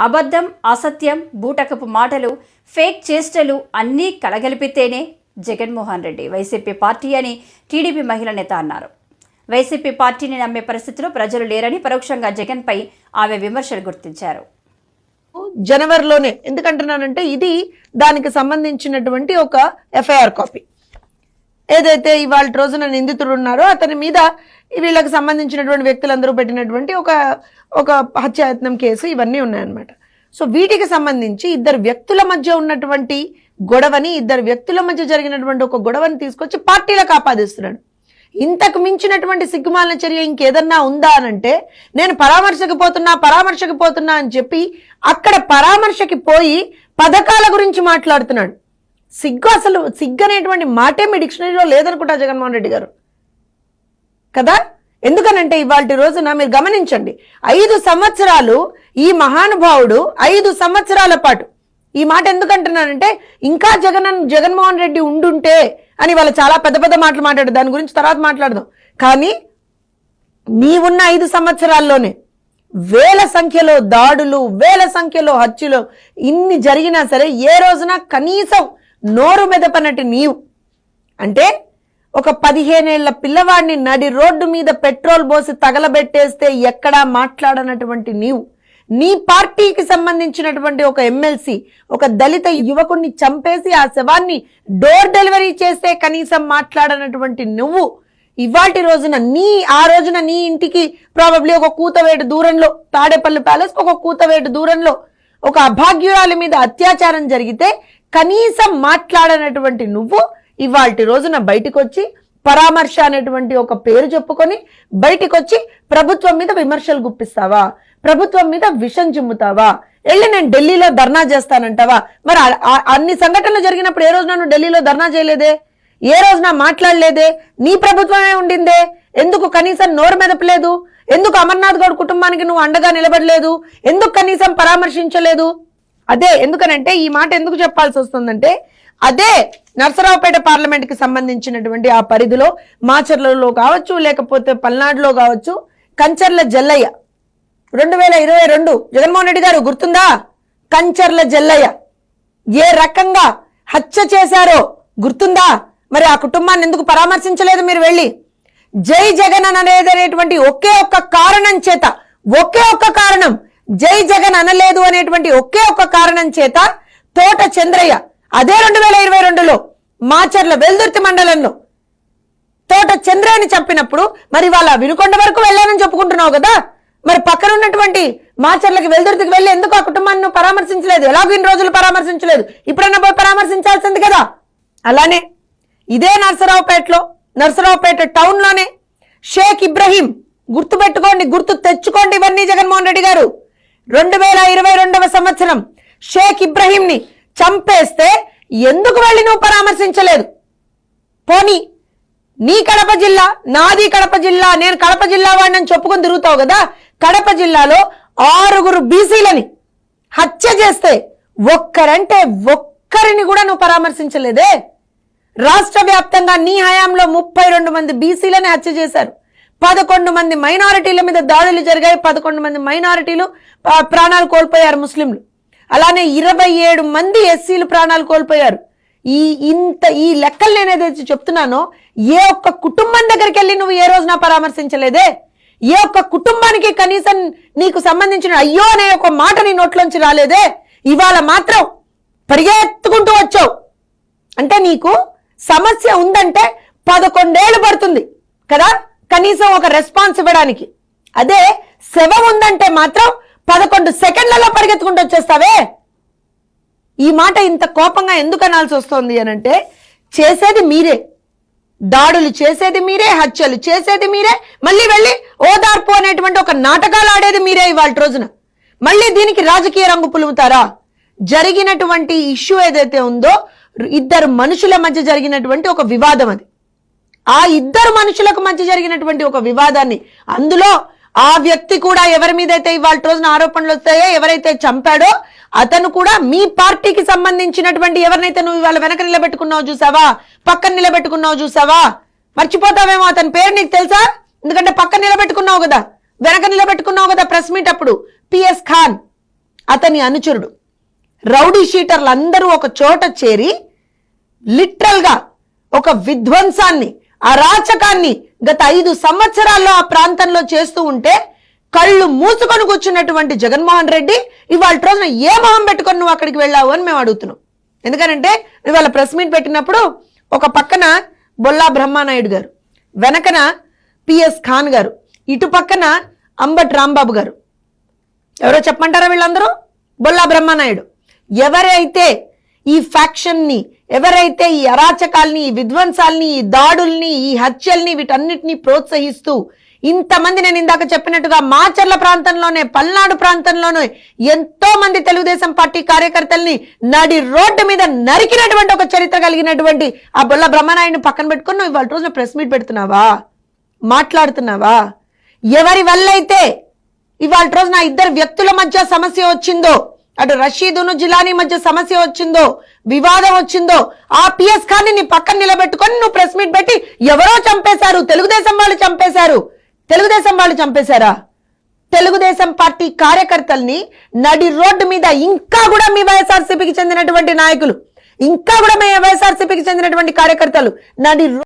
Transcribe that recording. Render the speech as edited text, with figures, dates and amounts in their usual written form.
అబద్ధం, అసత్యం, బూటకపు మాటలు, ఫేక్ చేష్టలు అన్నీ కలగలిపితేనే జగన్మోహన్ రెడ్డి వైసీపీ పార్టీ అని టీడీపీ మహిళా నేత అన్నారు. వైసీపీ పార్టీని నమ్మే పరిస్థితిలో ప్రజలు లేరని పరోక్షంగా జగన్పై ఆమె విమర్శలు గుర్తించారు. జనవరిలోనే ఎందుకంటున్నానంటే ఇది దానికి సంబంధించినటువంటి ఒక ఎఫ్ఐఆర్ కాపీ. ఏదైతే ఇవాళ రోజున నిందితుడు ఉన్నారో అతని మీద వీళ్ళకి సంబంధించినటువంటి వ్యక్తులందరూ పెట్టినటువంటి ఒక హత్యాయత్నం కేసు ఇవన్నీ ఉన్నాయన్నమాట. సో వీటికి సంబంధించి ఇద్దరు వ్యక్తుల మధ్య ఉన్నటువంటి గొడవని, ఇద్దరు వ్యక్తుల మధ్య జరిగినటువంటి ఒక గొడవని తీసుకొచ్చి పార్టీలకు ఆపాదిస్తున్నాడు. ఇంతకు మించినటువంటి సిగ్గుమాలిన చర్య ఇంకేదన్నా ఉందా అనంటే, నేను పరామర్శకు పోతున్నా అని చెప్పి అక్కడ పరామర్శకి పోయి పథకాల గురించి మాట్లాడుతున్నాడు. అసలు సిగ్గు అనేటువంటి మాటే మీ డిక్షనరీలో లేదనుకుంటా జగన్మోహన్ రెడ్డి గారు కదా. ఎందుకనంటే ఇవాళ రోజున మీరు గమనించండి, 5 సంవత్సరాలు ఈ మహానుభావుడు 5 సంవత్సరాల పాటు ఈ మాట ఎందుకంటున్నానంటే, ఇంకా జగన్మోహన్ రెడ్డి ఉండుంటే అని వాళ్ళు చాలా పెద్ద పెద్ద మాటలు మాట్లాడారు. దాని గురించి తర్వాత మాట్లాడదాం. కానీ నీవున్న 5 సంవత్సరాల్లోనే వేల సంఖ్యలో దాడులు, వేల సంఖ్యలో హత్యలు ఇన్ని జరిగినా సరే ఏ రోజున కనీసం నోరు మెదపనట్టు నీవు అంటే ఒక 15 ఏళ్ల పిల్లవాడిని నడి రోడ్డు మీద పెట్రోల్ పోసి తగలబెట్టేస్తే ఎక్కడా మాట్లాడనటువంటి నీవు, నీ పార్టీకి సంబంధించినటువంటి ఒక ఎమ్మెల్సీ ఒక దళిత యువకుడిని చంపేసి ఆ శవాన్ని డోర్ డెలివరీ చేస్తే కనీసం మాట్లాడనటువంటి నువ్వు ఇవాటి రోజున ఆ రోజున నీ ఇంటికి ప్రాబబ్లీ ఒక కూతవేటు దూరంలో, తాడేపల్లి ప్యాలెస్ ఒక కూతవేటు దూరంలో ఒక అభాగ్యురాలి మీద అత్యాచారం జరిగితే కనీసం మాట్లాడనటువంటి నువ్వు ఇవాల్టి రోజున బయటకు వచ్చి పరామర్శ అనేటువంటి ఒక పేరు చెప్పుకొని బయటకు వచ్చి ప్రభుత్వం మీద విమర్శలు గుప్పిస్తావా, ప్రభుత్వం మీద విషం చిమ్ముతావా, వెళ్ళి నేను ఢిల్లీలో ధర్నా చేస్తానంటావా? మరి అన్ని సంఘటనలు జరిగినప్పుడు ఏ రోజున నువ్వు ఢిల్లీలో ధర్నా చేయలేదే, ఏ రోజున మాట్లాడలేదే, నీ ప్రభుత్వమే ఉండిందే, ఎందుకు కనీసం నోరు మెదపలేదు, ఎందుకు అమర్నాథ్ గౌడ్ కుటుంబానికి నువ్వు అండగా నిలబడలేదు, ఎందుకు కనీసం పరామర్శించలేదు? అదే ఎందుకనంటే ఈ మాట ఎందుకు చెప్పాల్సి వస్తుందంటే, అదే నర్సరావుపేట పార్లమెంట్ కి సంబంధించినటువంటి ఆ పరిధిలో మాచర్లలో కావచ్చు, లేకపోతే పల్నాడులో కావచ్చు, కంచర్ల జల్లయ్య 2022 జగన్మోహన్ రెడ్డి గారు గుర్తుందా? కంచర్ల జల్లయ్య ఏ రకంగా హత్య చేశారో గుర్తుందా? మరి ఆ కుటుంబాన్ని ఎందుకు పరామర్శించలేదు మీరు వెళ్ళి? జై జగన్ అనేటువంటి ఒకే ఒక్క కారణం చేత, ఒకే ఒక్క కారణం, జై జగన్ అనలేదు అనేటువంటి ఒకే ఒక్క కారణం చేత తోట చంద్రయ్య అదే 2022లో మాచర్ల వెల్దుర్తి మండలంలో తోట చంద్రయ్యని చంపినప్పుడు మరి వాళ్ళ వినుకొండ వరకు వెళ్ళానని చెప్పుకుంటున్నావు కదా, మరి పక్కన ఉన్నటువంటి మాచర్లకి వెల్దుర్తికి వెళ్ళి ఎందుకు ఆ కుటుంబాన్ని పరామర్శించలేదు? ఎలాగో ఇన్ని రోజులు పరామర్శించలేదు, ఇప్పుడైనా పోయి పరామర్శించాల్సింది కదా. అలానే ఇదే నర్సరావుపేట టౌన్ లోనే షేక్ ఇబ్రహీం, గుర్తుపెట్టుకోండి, గుర్తు తెచ్చుకోండి ఇవన్నీ జగన్మోహన్ రెడ్డి గారు, 2022వ సంవత్సరం షేక్ ఇబ్రహీం ని చంపేస్తే ఎందుకు వెళ్ళి నువ్వు పరామర్శించలేదు? పోనీ నీ కడప జిల్లా, నాది కడప జిల్లా, నేను కడప జిల్లా వాడిని చెప్పుకొని తిరుగుతావు కదా, కడప జిల్లాలో 6 బీసీలని హత్య చేస్తే ఒక్కరిని కూడా నువ్వు పరామర్శించలేదే. రాష్ట్ర వ్యాప్తంగా నీ హయాంలో 32 మంది బీసీలని హత్య చేశారు, 11 మంది మైనారిటీల మీద దాడులు జరిగాయి, 11 మంది మైనారిటీలు ప్రాణాలు కోల్పోయారు ముస్లింలు, అలానే 27 మంది ఎస్సీలు ప్రాణాలు కోల్పోయారు. ఈ లెక్కలు నేను ఏదైతే చెప్తున్నానో ఏ ఒక్క కుటుంబం దగ్గరికి వెళ్ళి నువ్వు ఏ రోజున పరామర్శించలేదే, ఏ ఒక్క కుటుంబానికి కనీసం నీకు సంబంధించిన అయ్యో అనే ఒక మాట నీ నోట్లోంచి రాలేదే. ఇవాళ మాత్రం పరిగెత్తుకుంటూ వచ్చావు. అంటే నీకు సమస్య ఉందంటే 11 ఏళ్ళు పడుతుంది కదా కనీసం ఒక రెస్పాన్స్ ఇవ్వడానికి. అదే శవం ఉందంటే మాత్రం 11 సెకండ్లలో పరిగెత్తుకుంటూ వచ్చేస్తావే. ఈ మాట ఇంత కోపంగా ఎందుకు అనాల్సి వస్తుంది అనంటే, చేసేది మీరే, దాడులు చేసేది మీరే, హత్యలు చేసేది మీరే, మళ్ళీ వెళ్ళి ఓదార్పు అనేటువంటి ఒక నాటకాలు ఆడేది మీరే. ఇవాళ రోజున మళ్ళీ దీనికి రాజకీయ రంగు పులుముతారా? జరిగినటువంటి ఇష్యూ ఏదైతే ఉందో 2 మనుషుల మధ్య జరిగినటువంటి ఒక వివాదం, అది ఆ 2 మనుషులకు మధ్య జరిగినటువంటి ఒక వివాదాన్ని, అందులో ఆ వ్యక్తి కూడా ఎవరి మీదైతే ఇవాళ రోజున ఆరోపణలు వస్తాయో, ఎవరైతే చంపాడో అతను కూడా మీ పార్టీకి సంబంధించినటువంటి ఎవరినైతే నువ్వు ఇవాళ వెనక నిలబెట్టుకున్నావు చూసావా, పక్కన నిలబెట్టుకున్నావు చూసావా, మర్చిపోతావేమో అతని పేరు నీకు తెలుసా? ఎందుకంటే పక్కన నిలబెట్టుకున్నావు కదా, వెనక నిలబెట్టుకున్నావు కదా ప్రెస్ మీట్ అప్పుడు. పిఎస్ ఖాన్ అతని అనుచరుడు. రౌడీ షీటర్లు అందరూ ఒక చోట చేరి లిటరల్ గా ఒక విధ్వంసాన్ని, అరాచకాన్ని గత 5 సంవత్సరాల్లో ఆ ప్రాంతంలో చేస్తూ ఉంటే కళ్ళు మూసుకొని కూర్చున్నటువంటి జగన్మోహన్ రెడ్డి ఇవాళ రోజున ఏ మొహం పెట్టుకొని నువ్వు అక్కడికి వెళ్ళావు అని మేము అడుగుతున్నాం. ఎందుకంటే ఇవాళ ప్రెస్ మీట్ పెట్టినప్పుడు ఒక పక్కన బొల్లా బ్రహ్మానాయుడు గారు, వెనకన పిఎస్ ఖాన్ గారు, ఇటు పక్కన అంబటి రాంబాబు గారు. ఎవరో చెప్పమంటారా వీళ్ళందరూ? బొల్లా బ్రహ్మానాయుడు. ఎవరైతే ఈ ఫ్యాక్షన్ ని, ఎవరైతే ఈ అరాచకాల్ని, ఈ విధ్వంసాల్ని, ఈ దాడుల్ని, ఈ హత్యల్ని, వీటన్నిటిని ప్రోత్సహిస్తూ ఇంతమంది, నేను ఇందాక చెప్పినట్టుగా మాచర్ల ప్రాంతంలోనే, పల్నాడు ప్రాంతంలోనే ఎంతో మంది తెలుగుదేశం పార్టీ కార్యకర్తల్ని నడి రోడ్డు మీద నరికినటువంటి ఒక చరిత్ర కలిగినటువంటి ఆ బొల్ల బ్రహ్మనాయుడిని పక్కన పెట్టుకుని నువ్వు ఇవాళ రోజున ప్రెస్ మీట్ పెడుతున్నావా, మాట్లాడుతున్నావా? ఎవరి వల్ల అయితే ఇవాళ రోజున 2 వ్యక్తుల మధ్య సమస్య వచ్చిందో, అటు రషీదును జిలానీ మధ్య సమస్య వచ్చిందో, వివాదం వచ్చిందో, ఆ పిఎస్ ఖాన్ ని పక్కన నిలబెట్టుకొని నువ్వు ప్రెస్ మీట్ పెట్టి ఎవరో చంపేశారు, తెలుగుదేశం వాళ్ళు చంపేశారు. తెలుగుదేశం వాళ్ళు చంపేశారా? తెలుగుదేశం పార్టీ కార్యకర్తల్ని నడి రోడ్డు మీద ఇంకా కూడా మీ వైఎస్ఆర్సీపీకి చెందినటువంటి నాయకులు, ఇంకా కూడా మీ వైఎస్ఆర్సీపీకి చెందినటువంటి కార్యకర్తలు నడి